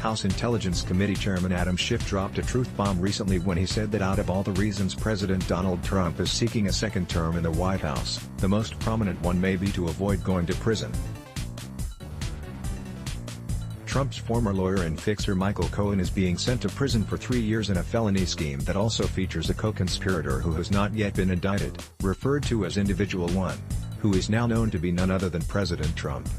House Intelligence Committee Chairman Adam Schiff dropped a truth bomb recently when he said that out of all the reasons President Donald Trump is seeking a second term in the White House, the most prominent one may be to avoid going to prison. Trump's former lawyer and fixer Michael Cohen is being sent to prison for 3 years in a felony scheme that also features a co-conspirator who has not yet been indicted, referred to as Individual 1, who is now known to be none other than President Trump.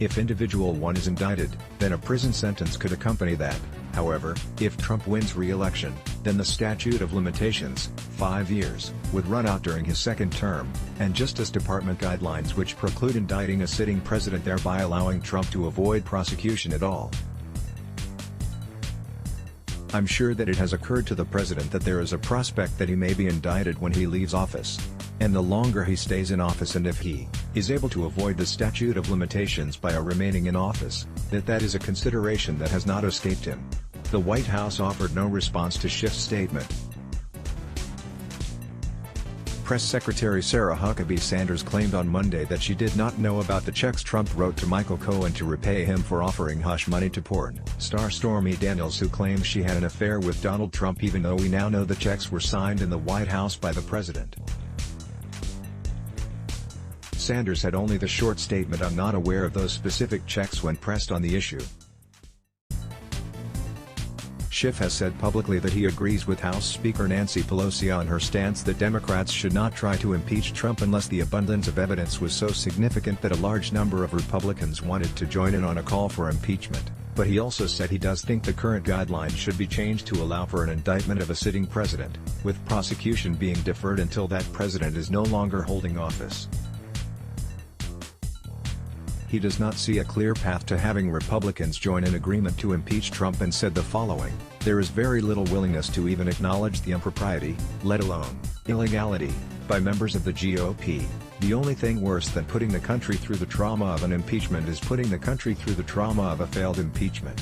If Individual 1 is indicted, then a prison sentence could accompany that. However, if Trump wins re-election, then the statute of limitations, 5 years, would run out during his second term, and Justice Department guidelines which preclude indicting a sitting president, thereby allowing Trump to avoid prosecution at all. I'm sure that it has occurred to the president that there is a prospect that he may be indicted when he leaves office. And the longer he stays in office, and if he is able to avoid the statute of limitations by remaining in office, that is a consideration that has not escaped him. The White House offered no response to Schiff's statement. Press Secretary Sarah Huckabee Sanders claimed on Monday that she did not know about the checks Trump wrote to Michael Cohen to repay him for offering hush money to porn star Stormy Daniels, who claims she had an affair with Donald Trump, even though we now know the checks were signed in the White House by the president. Sanders had only the short statement, "I'm not aware of those specific checks," when pressed on the issue. Schiff has said publicly that he agrees with House Speaker Nancy Pelosi on her stance that Democrats should not try to impeach Trump unless the abundance of evidence was so significant that a large number of Republicans wanted to join in on a call for impeachment, but he also said he does think the current guidelines should be changed to allow for an indictment of a sitting president, with prosecution being deferred until that president is no longer holding office. He does not see a clear path to having Republicans join an agreement to impeach Trump, and said the following: "There is very little willingness to even acknowledge the impropriety, let alone illegality, by members of the GOP. The only thing worse than putting the country through the trauma of an impeachment is putting the country through the trauma of a failed impeachment."